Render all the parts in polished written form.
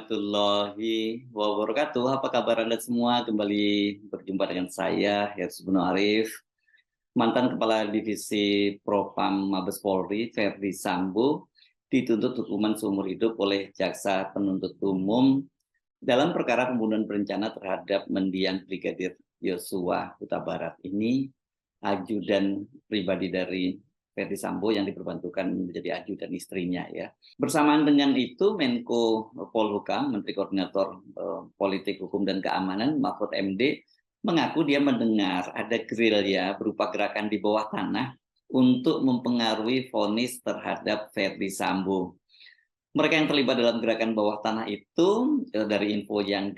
warahmatullahi wabarakatuh. Apa kabar Anda semua? Kembali berjumpa dengan saya, Hersy Guno Arif, mantan Kepala Divisi Propam Mabes Polri, Verdi Sambo, dituntut hukuman seumur hidup oleh Jaksa Penuntut Umum dalam perkara pembunuhan berencana terhadap mendiang Brigadir Yosua Huta Barat. Ini ajudan pribadi dari Verdi Sambo yang diperbantukan menjadi ajudan istrinya ya. Bersamaan dengan itu Menko Polhukam, Menteri Koordinator Politik Hukum dan Keamanan Mahfud MD mengaku dia mendengar ada gerilya berupa gerakan di bawah tanah untuk mempengaruhi vonis terhadap Verdi Sambo. Mereka yang terlibat dalam gerakan bawah tanah itu dari info yang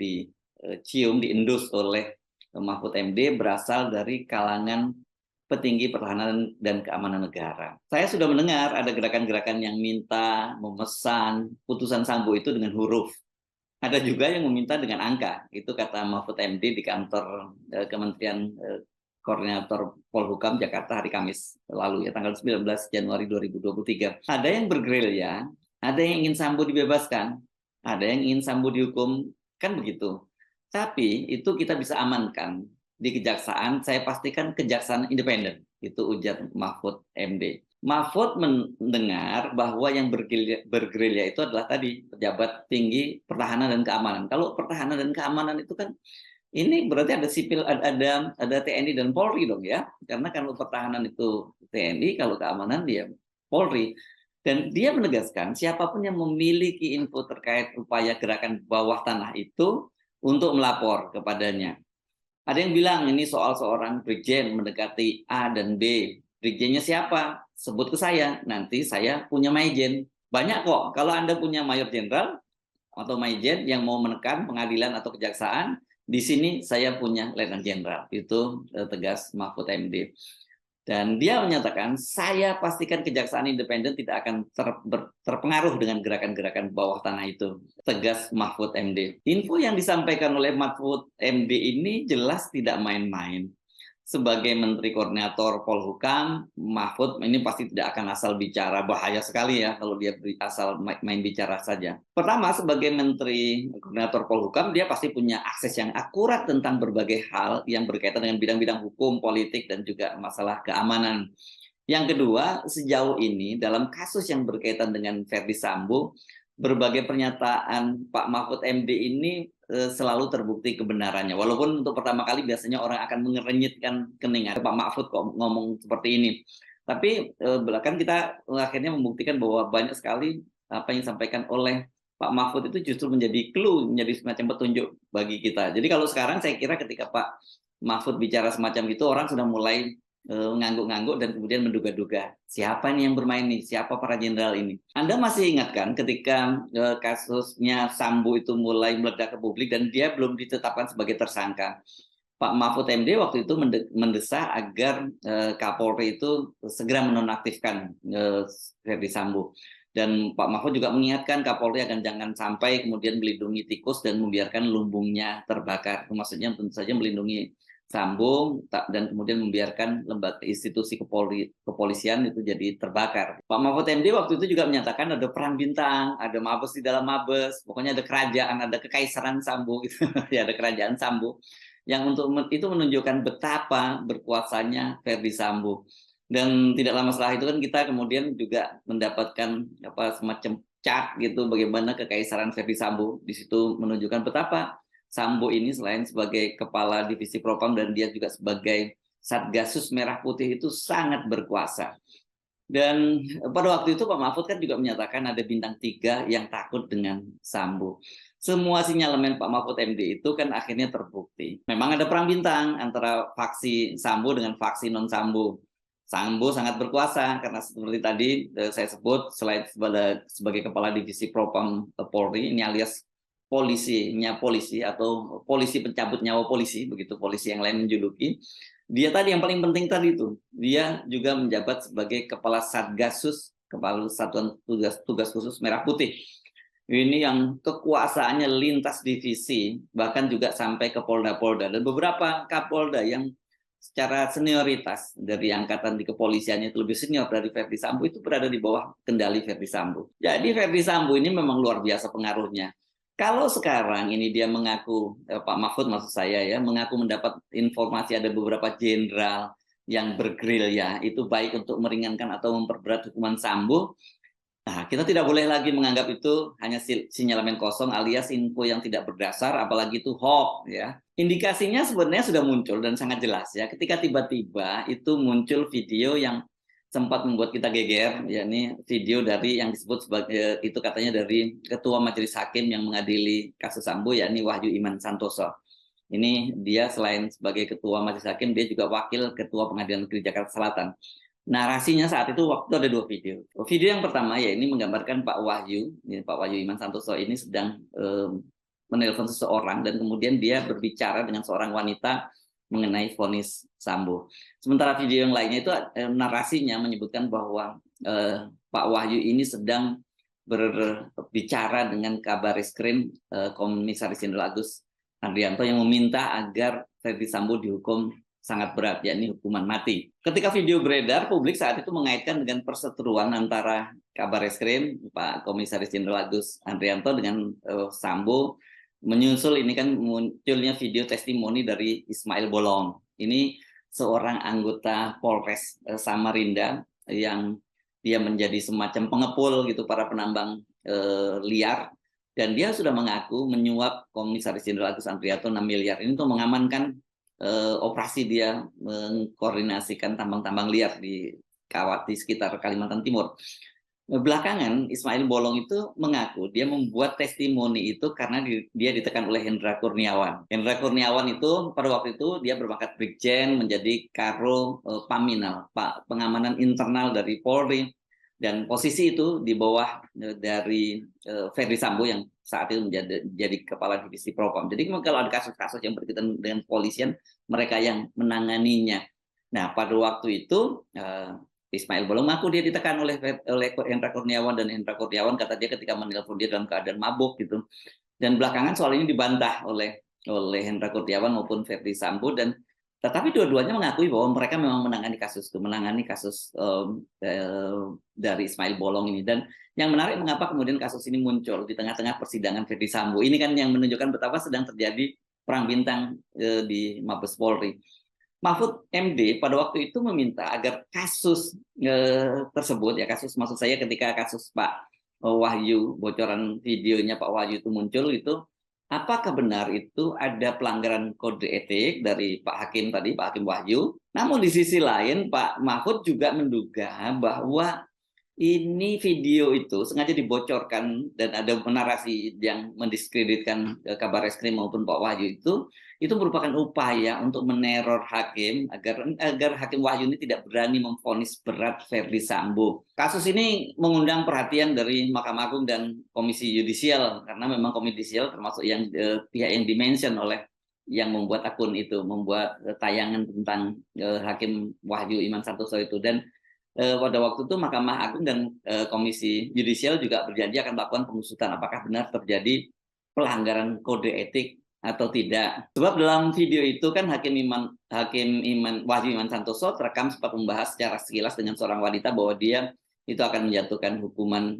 diendus oleh Mahfud MD berasal dari kalangan petinggi pertahanan dan keamanan negara. Saya sudah mendengar ada gerakan-gerakan yang minta memesan putusan Sambo itu dengan huruf. Ada juga yang meminta dengan angka. Itu kata Mahfud MD di kantor Kementerian Koordinator Polhukam Jakarta hari Kamis lalu ya, tanggal 19 Januari 2023. Ada yang bergerilya, ada yang ingin Sambo dibebaskan, ada yang ingin Sambo dihukum, kan begitu. Tapi itu kita bisa amankan di kejaksaan. Saya pastikan kejaksaan independen, itu ujar Mahfud MD. Mahfud mendengar bahwa yang bergerilya itu adalah tadi pejabat tinggi pertahanan dan keamanan. Kalau pertahanan dan keamanan itu kan ini berarti ada sipil, ada TNI dan Polri dong ya. Karena kalau pertahanan itu TNI, kalau keamanan dia Polri. Dan dia menegaskan siapapun yang memiliki info terkait upaya gerakan bawah tanah itu untuk melapor kepadanya. Ada yang bilang ini soal seorang brigjen mendekati A dan B. Brigjennya siapa? Sebut ke saya. Nanti saya punya maijen. Banyak kok. Kalau Anda punya mayor jenderal atau maijen yang mau menekan pengadilan atau kejaksaan, di sini saya punya letnan jenderal. Itu tegas Mahfud MD. Dan dia menyatakan, saya pastikan kejaksaan independen tidak akan terpengaruh dengan gerakan-gerakan bawah tanah itu. Tegas Mahfud MD. Info yang disampaikan oleh Mahfud MD ini jelas tidak main-main. Sebagai Menteri Koordinator Polhukam, Mahfud ini pasti tidak akan asal bicara. Bahaya sekali ya kalau dia asal main bicara saja. Pertama, sebagai Menteri Koordinator Polhukam, dia pasti punya akses yang akurat tentang berbagai hal yang berkaitan dengan bidang-bidang hukum, politik, dan juga masalah keamanan. Yang kedua, sejauh ini dalam kasus yang berkaitan dengan Verdi Sambo, berbagai pernyataan Pak Mahfud MD ini selalu terbukti kebenarannya. Walaupun untuk pertama kali biasanya orang akan mengerenyitkan kening. Pak Mahfud kok ngomong seperti ini. Tapi belakang kita akhirnya membuktikan bahwa banyak sekali apa yang disampaikan oleh Pak Mahfud itu justru menjadi clue, menjadi semacam petunjuk bagi kita. Jadi kalau sekarang saya kira ketika Pak Mahfud bicara semacam itu, orang sudah mulai ngangguk-ngangguk dan kemudian menduga-duga siapa nih yang bermain nih, siapa para jenderal ini. Anda masih ingat kan ketika kasusnya Sambo itu mulai meledak ke publik dan dia belum ditetapkan sebagai tersangka. Pak Mahfud MD waktu itu mendesak agar Kapolri itu segera menonaktifkan Verdi Sambo. Dan Pak Mahfud juga mengingatkan Kapolri akan jangan sampai kemudian melindungi tikus dan membiarkan lumbungnya terbakar. Maksudnya tentu saja melindungi Sambo dan kemudian membiarkan lembaga institusi kepolisian itu jadi terbakar. Pak Mahfud MD waktu itu juga menyatakan ada perang bintang, ada mabes di dalam mabes, pokoknya ada kerajaan, ada kekaisaran Sambo gitu. Ya, ada kerajaan Sambo yang untuk itu menunjukkan betapa berkuasanya Verdi Sambo. Dan tidak lama setelah itu kan kita kemudian juga mendapatkan semacam chart gitu bagaimana kekaisaran Verdi Sambo. Di situ menunjukkan betapa Sambo ini selain sebagai kepala divisi propam dan dia juga sebagai Satgasus Merah Putih itu sangat berkuasa. Dan pada waktu itu Pak Mahfud kan juga menyatakan ada bintang 3 yang takut dengan Sambo. Semua sinyalemen Pak Mahfud MD itu kan akhirnya terbukti. Memang ada perang bintang antara faksi Sambo dengan faksi non-Sambo. Sambo sangat berkuasa karena seperti tadi saya sebut selain sebagai kepala divisi propam Polri, ini alias polisinya polisi atau polisi pencabut nyawa polisi, begitu polisi yang lain menjuluki. Dia tadi yang paling penting tadi itu, dia juga menjabat sebagai kepala Satgasus, kepala Satuan Tugas Khusus Merah Putih. Ini yang kekuasaannya lintas divisi, bahkan juga sampai ke Polda-Polda dan beberapa Kapolda yang secara senioritas dari angkatan di kepolisiannya itu lebih senior dari Verdi Sambo itu berada di bawah kendali Verdi Sambo. Jadi Verdi Sambo ini memang luar biasa pengaruhnya. Kalau sekarang ini dia mengaku, Pak Mahfud maksud saya ya, mengaku mendapat informasi ada beberapa jenderal yang bergerilya, itu baik untuk meringankan atau memperberat hukuman Sambo. Nah, kita tidak boleh lagi menganggap itu hanya sinyalemen kosong alias info yang tidak berdasar, apalagi itu hoax ya. Indikasinya sebenarnya sudah muncul dan sangat jelas ya. Ketika tiba-tiba itu muncul video yang sempat membuat kita geger, yakni video dari yang disebut sebagai itu katanya dari Ketua Majelis Hakim yang mengadili kasus Sambo, yakni Wahyu Iman Santoso. Ini dia selain sebagai Ketua Majelis Hakim, dia juga Wakil Ketua Pengadilan Negeri Jakarta Selatan. Narasinya saat itu waktu ada dua video. Video yang pertama ya ini menggambarkan Pak Wahyu, Pak Wahyu Iman Santoso ini sedang menelpon seseorang dan kemudian dia berbicara dengan seorang wanita mengenai vonis Sambo. Sementara video yang lainnya itu narasinya menyebutkan bahwa Pak Wahyu ini sedang berbicara dengan Kabareskrim Komisaris Jenderal Agus Andrianto yang meminta agar Ferdi Sambo dihukum sangat berat, yakni hukuman mati. Ketika video beredar, publik saat itu mengaitkan dengan perseteruan antara Kabareskrim Pak Komisaris Jenderal Agus Andrianto dengan Sambo. Menyusul ini kan munculnya video testimoni dari Ismail Bolong. Ini seorang anggota Polres Samarinda yang dia menjadi semacam pengepul gitu para penambang liar, dan dia sudah mengaku menyuap Komisaris Jenderal Agus Andrianto 6 miliar ini untuk mengamankan operasi dia mengkoordinasikan tambang-tambang liar di sekitar Kalimantan Timur. Belakangan Ismail Bolong itu mengaku dia membuat testimoni itu karena dia ditekan oleh Hendra Kurniawan. Hendra Kurniawan itu pada waktu itu dia berpangkat Brigjen, menjadi Karo Paminal, Pak Pengamanan Internal dari Polri, dan posisi itu di bawah dari Ferdi Sambo yang saat itu menjadi Kepala Divisi Propam. Jadi kalau ada kasus-kasus yang berkaitan dengan kepolisian, mereka yang menanganinya. Nah, pada waktu itu Ismail Bolong mengaku dia ditekan oleh Hendra Kurniawan, dan Hendra Kurniawan kata dia ketika menelpon dia dalam keadaan mabuk gitu. Dan belakangan soal ini dibantah oleh Hendra Kurniawan maupun Ferdi Sambo, dan tetapi dua-duanya mengakui bahwa mereka memang menangani kasus dari Ismail Bolong ini. Dan yang menarik mengapa kemudian kasus ini muncul di tengah-tengah persidangan Ferdi Sambo. Ini kan yang menunjukkan betapa sedang terjadi perang bintang di Mabes Polri. Mahfud MD pada waktu itu meminta agar kasus tersebut, ya kasus maksud saya ketika kasus Pak Wahyu, bocoran videonya Pak Wahyu itu muncul, itu apakah benar itu ada pelanggaran kode etik dari Pak Hakim tadi, Pak Hakim Wahyu. Namun di sisi lain Pak Mahfud juga menduga bahwa ini video itu sengaja dibocorkan dan ada narasi yang mendiskreditkan Kabareskrim maupun Pak Wahyu itu merupakan upaya untuk meneror hakim agar Hakim Wahyu ini tidak berani memvonis berat Ferdi Sambo. Kasus ini mengundang perhatian dari Mahkamah Agung dan Komisi Yudisial, karena memang Komisi Yudisial termasuk yang pihak yang dimention oleh yang membuat akun itu, membuat tayangan tentang Hakim Wahyu Iman Santoso itu. Dan pada waktu itu Mahkamah Agung dan Komisi Yudisial juga berjanji akan melakukan pengusutan apakah benar terjadi pelanggaran kode etik atau tidak. Sebab dalam video itu kan Hakim Wahyu Iman Santoso terekam sempat membahas secara sekilas dengan seorang wanita bahwa dia itu akan menjatuhkan hukuman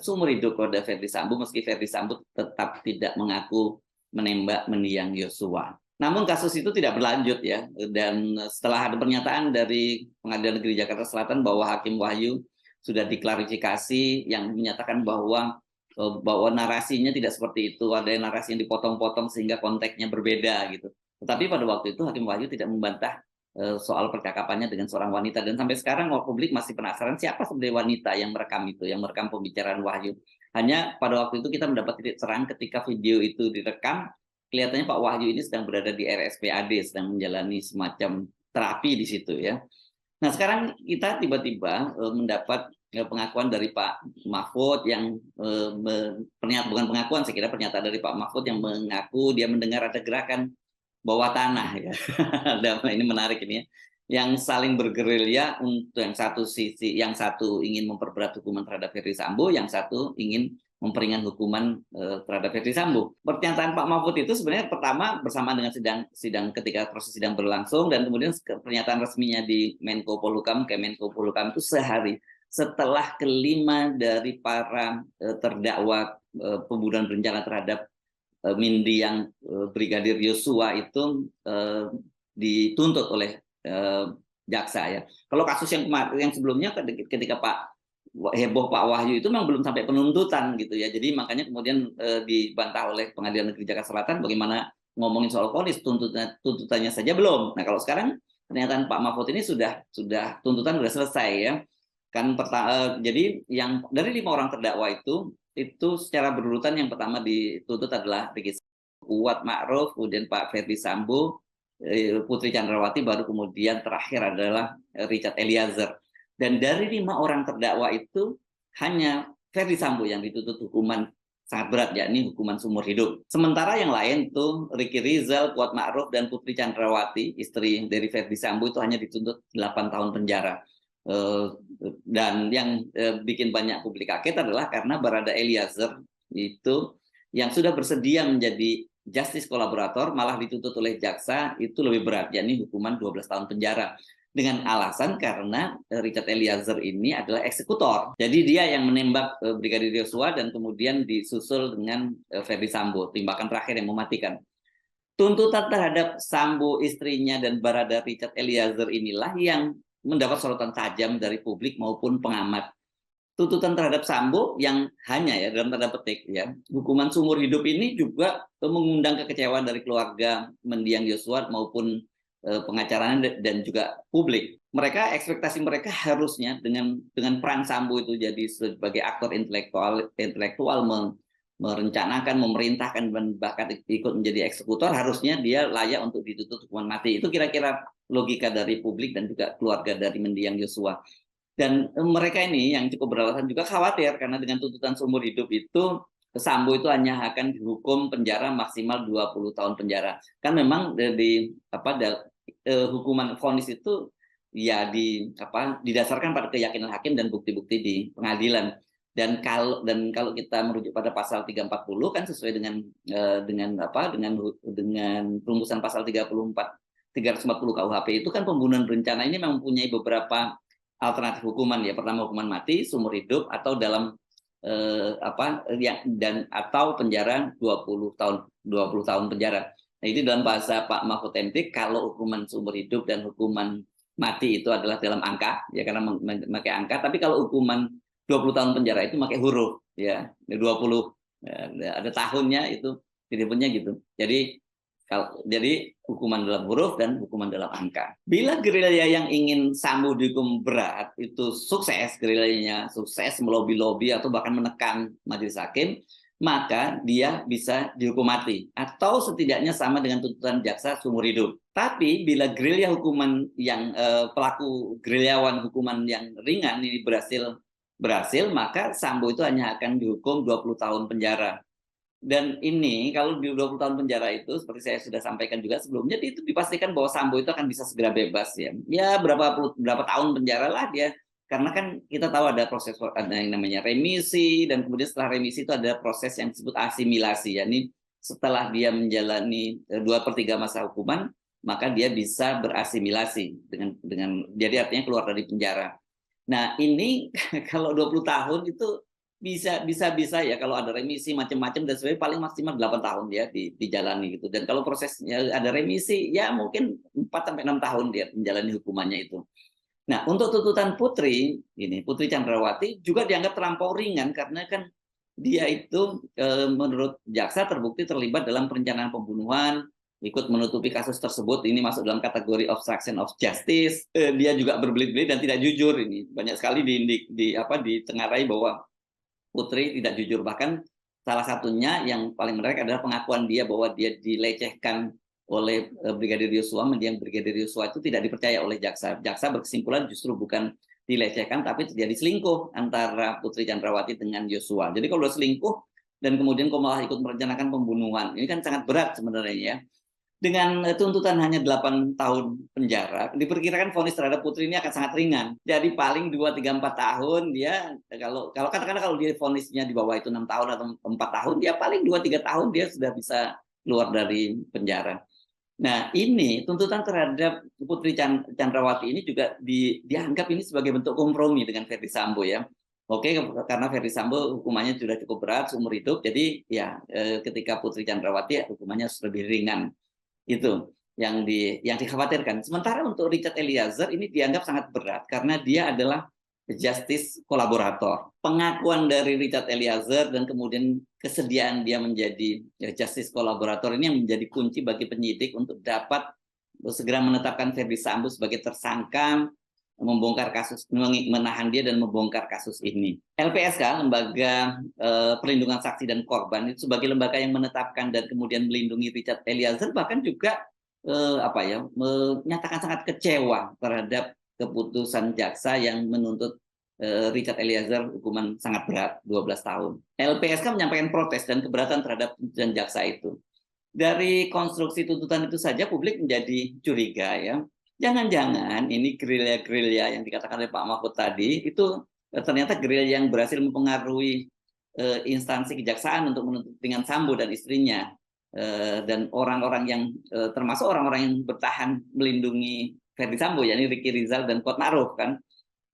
seumur hidup kepada Ferdi Sambo, meski Ferdi Sambo tetap tidak mengaku menembak mendiang Yosua. Namun kasus itu tidak berlanjut ya, dan setelah ada pernyataan dari Pengadilan Negeri Jakarta Selatan bahwa Hakim Wahyu sudah diklarifikasi yang menyatakan bahwa narasinya tidak seperti itu, ada narasi yang dipotong-potong sehingga konteksnya berbeda gitu. Tetapi pada waktu itu Hakim Wahyu tidak membantah soal percakapannya dengan seorang wanita, dan sampai sekarang publik masih penasaran siapa sebenarnya wanita yang merekam itu, yang merekam pembicaraan Wahyu. Hanya pada waktu itu kita mendapat titik terang ketika video itu direkam, kelihatannya Pak Wahyu ini sedang berada di RSPAD, sedang menjalani semacam terapi di situ ya. Nah sekarang kita tiba-tiba mendapat pengakuan dari Pak Mahfud yang bukan pengakuan, saya kira pernyataan dari Pak Mahfud yang mengaku dia mendengar ada gerakan bawah tanah ya. Ini menarik ini ya. Yang saling bergerilya untuk yang satu sisi, yang satu ingin memperberat hukuman terhadap Ferdi Sambo, yang satu ingin memperingan hukuman terhadap Ferdi Sambo. Pernyataan Pak Mahfud itu sebenarnya pertama bersamaan dengan sidang ketika proses sidang berlangsung, dan kemudian pernyataan resminya di Menko Polhukam, Kemenko Polhukam itu sehari setelah kelima dari para terdakwa pembunuhan berencana terhadap mendiang Brigadir Yosua itu dituntut oleh jaksa ya. Kalau kasus yang sebelumnya ketika heboh Pak Wahyu itu memang belum sampai penuntutan gitu ya. Jadi makanya kemudian dibantah oleh Pengadilan Negeri Jakarta Selatan bagaimana ngomongin soal vonis, tuntutannya saja belum. Nah, kalau sekarang pernyataan Pak Mahfud ini sudah tuntutan sudah selesai ya. Jadi yang dari 5 orang terdakwa itu secara berurutan yang pertama dituntut adalah Ricky Kuat Ma'ruf, kemudian Pak Ferdi Sambo, Putri Chandrawati, baru kemudian terakhir adalah Richard Eliezer. Dan dari 5 orang terdakwa itu hanya Ferdi Sambo yang dituntut hukuman sangat berat, yakni hukuman seumur hidup. Sementara yang lain tuh Ricky Rizal, Kuat Ma'ruf, dan Putri Chandrawati, istri dari Ferdi Sambo, itu hanya dituntut 8 tahun penjara. Dan yang bikin banyak publik kaget adalah karena Barada Eliezer itu yang sudah bersedia menjadi justice kolaborator malah dituntut oleh jaksa itu lebih berat, yakni hukuman 12 tahun penjara. Dengan alasan karena Richard Eliezer ini adalah eksekutor. Jadi dia yang menembak Brigadir Yosua dan kemudian disusul dengan Ferdi Sambo, tembakan terakhir yang mematikan. Tuntutan terhadap Sambo, istrinya, dan Barada Richard Eliezer inilah yang mendapat sorotan tajam dari publik maupun pengamat. Tuntutan terhadap Sambo yang hanya ya dalam tanda petik ya hukuman seumur hidup ini juga mengundang kekecewaan dari keluarga mendiang Yosua maupun pengacaranya dan juga publik. Ekspektasi mereka harusnya dengan peran Sambo itu jadi sebagai aktor intelektual merencanakan, memerintahkan, dan bahkan ikut menjadi eksekutor, harusnya dia layak untuk dituntut hukuman mati. Itu kira-kira logika dari publik dan juga keluarga dari mendiang Yosua. Dan mereka ini yang cukup beralasan juga khawatir karena dengan tuntutan seumur hidup itu Sambo itu hanya akan dihukum penjara maksimal 20 tahun penjara. Kan memang hukuman vonis itu ya didasarkan pada keyakinan hakim dan bukti-bukti di pengadilan. Dan kalau kita merujuk pada pasal 340 kan sesuai dengan rumusan pasal 340 KUHP itu kan pembunuhan berencana ini mempunyai beberapa alternatif hukuman ya. Pertama hukuman mati, seumur hidup, atau dalam atau penjara 20 tahun penjara. Nah, itu dalam bahasa Pak Mahfud MD kalau hukuman seumur hidup dan hukuman mati itu adalah dalam angka ya karena memakai angka, tapi kalau hukuman 20 tahun penjara itu pakai huruf ya. 20 ada tahunnya itu disebutnya gitu. Jadi hukuman dalam huruf dan hukuman dalam angka. Bila gerilya yang ingin Sambo dihukum berat itu gerilyanya sukses melobi-lobi atau bahkan menekan majelis hakim, maka dia bisa dihukum mati atau setidaknya sama dengan tuntutan jaksa seumur hidup. Tapi bila gerilya hukuman yang pelaku gerilyawan hukuman yang ringan ini berhasil, maka Sambo itu hanya akan dihukum 20 tahun penjara. Dan ini kalau di 20 tahun penjara itu seperti saya sudah sampaikan juga sebelumnya, itu dipastikan bahwa Sambo itu akan bisa segera bebas ya. Ya berapa tahun penjara lah dia. Karena kan kita tahu ada proses yang namanya remisi, dan kemudian setelah remisi itu ada proses yang disebut asimilasi. Ya, ini setelah dia menjalani 2/3 masa hukuman, maka dia bisa berasimilasi dengan jadi artinya keluar dari penjara. Nah, ini kalau 20 tahun itu bisa ya kalau ada remisi macam-macam dan sebagainya paling maksimal 8 tahun ya dijalani gitu. Dan kalau prosesnya ada remisi ya mungkin 4-6 tahun dia menjalani hukumannya itu. Nah, untuk tuntutan Putri Chandrawati juga dianggap terlampau ringan karena kan dia itu menurut jaksa terbukti terlibat dalam perencanaan pembunuhan, ikut menutupi kasus tersebut, ini masuk dalam kategori obstruction of justice. Dia juga berbelit-belit dan tidak jujur. Ini banyak sekali ditengarai bahwa Putri tidak jujur, bahkan salah satunya yang paling menarik adalah pengakuan dia bahwa dia dilecehkan oleh Brigadir Yosua, mendiang Brigadir Yosua itu tidak dipercaya oleh jaksa. Jaksa berkesimpulan justru bukan dilecehkan tapi terjadi selingkuh antara Putri Chandrawati dengan Yosua. Jadi kalau udah selingkuh dan kemudian kok malah ikut merencanakan pembunuhan, ini kan sangat berat sebenarnya ya. Dengan tuntutan hanya 8 tahun penjara, diperkirakan vonis terhadap Putri ini akan sangat ringan. Jadi paling 2, 3, 4 tahun dia, kalau katakanlah kalau dia vonisnya di bawah itu 6 tahun atau 4 tahun, dia paling 2, 3 tahun dia sudah bisa keluar dari penjara. Nah, ini tuntutan terhadap Putri Chandrawati ini juga dianggap ini sebagai bentuk kompromi dengan Ferdi Sambo ya. Oke, karena Ferdi Sambo hukumannya sudah cukup berat seumur hidup, jadi ya ketika Putri Candrawati hukumannya harus lebih ringan. Itu yang dikhawatirkan. Sementara untuk Richard Eliezer ini dianggap sangat berat karena dia adalah justice kolaborator. Pengakuan dari Richard Eliezer dan kemudian kesediaan dia menjadi justice kolaborator ini yang menjadi kunci bagi penyidik untuk dapat segera menetapkan Ferdi Sambo sebagai tersangka, membongkar kasus, menahan dia dan membongkar kasus ini. LPSK, Lembaga Perlindungan Saksi dan Korban, itu sebagai lembaga yang menetapkan dan kemudian melindungi Richard Eliezer, bahkan juga menyatakan sangat kecewa terhadap keputusan jaksa yang menuntut Richard Eliezer hukuman sangat berat 12 tahun. LPSK menyampaikan protes dan keberatan terhadap putusan jaksa itu. Dari konstruksi tuntutan itu saja publik menjadi curiga ya. Jangan-jangan ini gerilya-gerilya yang dikatakan oleh Pak Mahfud tadi itu ternyata gerilya yang berhasil mempengaruhi instansi kejaksaan untuk menuntut dengan Sambo dan istrinya, dan orang-orang yang termasuk orang-orang yang bertahan melindungi Ferdi Sambo, yakni Ricky Rizal dan Kuatmaruf kan.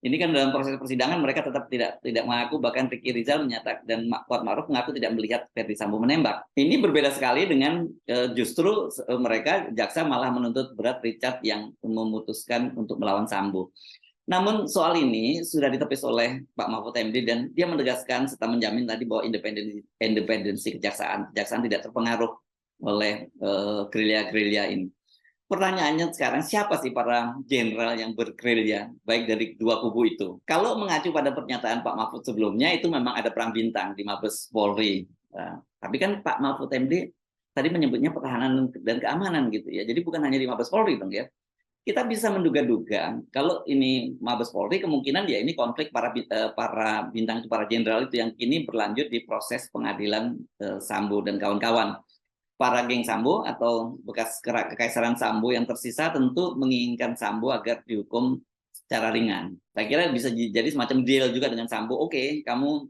Ini kan dalam proses persidangan mereka tetap tidak mengaku, bahkan Ricky Rizal menyatakan dan Kuatmaruf mengaku tidak melihat Ferdi Sambo menembak. Ini berbeda sekali dengan justru mereka jaksa malah menuntut berat Richard yang memutuskan untuk melawan Sambo. Namun soal ini sudah ditepis oleh Pak Mahfud MD dan dia menegaskan serta menjamin tadi bahwa independensi kejaksaan tidak terpengaruh oleh gerilya-gerilya ini. Pertanyaannya sekarang, siapa sih para jenderal yang bergerilya, baik dari dua kubu itu? Kalau mengacu pada pernyataan Pak Mahfud sebelumnya, itu memang ada perang bintang di Mabes Polri. Nah, tapi kan Pak Mahfud MD tadi menyebutnya pertahanan dan keamanan gitu ya. Jadi bukan hanya di Mabes Polri dong ya. Kita bisa menduga-duga kalau ini Mabes Polri, kemungkinan ya ini konflik para bintang itu, para jenderal itu yang kini berlanjut di proses pengadilan Sambo dan kawan-kawan. Para geng Sambo atau bekas kekaisaran Sambo yang tersisa tentu menginginkan Sambo agar dihukum secara ringan. Saya kira bisa jadi semacam deal juga dengan Sambo. Oke, kamu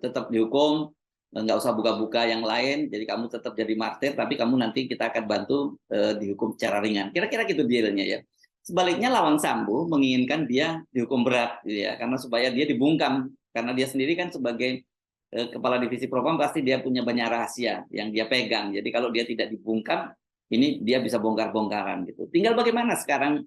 tetap dihukum, nggak usah buka-buka yang lain, jadi kamu tetap jadi martir, tapi kamu nanti kita akan bantu dihukum secara ringan. Kira-kira gitu dealnya ya. Sebaliknya lawan Sambo menginginkan dia dihukum berat, gitu ya, karena supaya dia dibungkam, karena dia sendiri kan sebagai kepala divisi propam pasti dia punya banyak rahasia yang dia pegang. Jadi kalau dia tidak dibungkam, ini dia bisa bongkar-bongkaran gitu. Tinggal bagaimana sekarang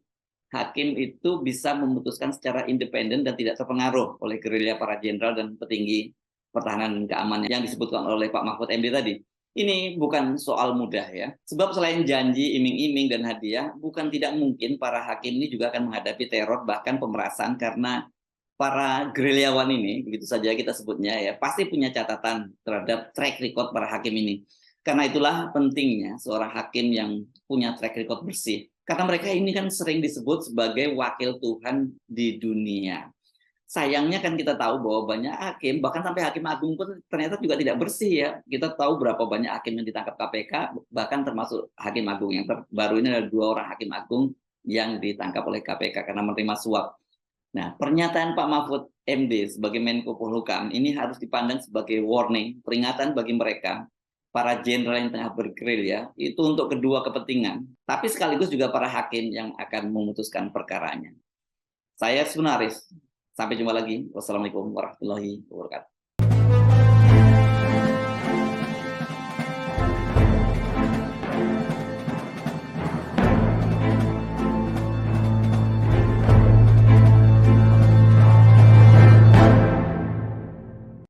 hakim itu bisa memutuskan secara independen dan tidak terpengaruh oleh gerilya para jenderal dan petinggi pertahanan dan keamanan yang disebutkan oleh Pak Mahfud MD tadi. Ini bukan soal mudah ya. Sebab selain janji, iming-iming, dan hadiah, bukan tidak mungkin para hakim ini juga akan menghadapi teror, bahkan pemerasan, karena para gerilyawan ini, begitu saja kita sebutnya ya, pasti punya catatan terhadap track record para hakim ini. Karena itulah pentingnya seorang hakim yang punya track record bersih. Karena mereka ini kan sering disebut sebagai wakil Tuhan di dunia. Sayangnya kan kita tahu bahwa banyak hakim, bahkan sampai hakim agung pun ternyata juga tidak bersih ya. Kita tahu berapa banyak hakim yang ditangkap KPK, bahkan termasuk hakim agung yang terbaru ini ada 2 orang hakim agung yang ditangkap oleh KPK karena menerima suap. Nah, pernyataan Pak Mahfud MD sebagai Menko Polhukam ini harus dipandang sebagai warning, peringatan bagi mereka, para jenderal yang tengah bergerilya, itu untuk kedua kepentingan, tapi sekaligus juga para hakim yang akan memutuskan perkaranya. Saya Sunaris, sampai jumpa lagi. Wassalamualaikum warahmatullahi wabarakatuh.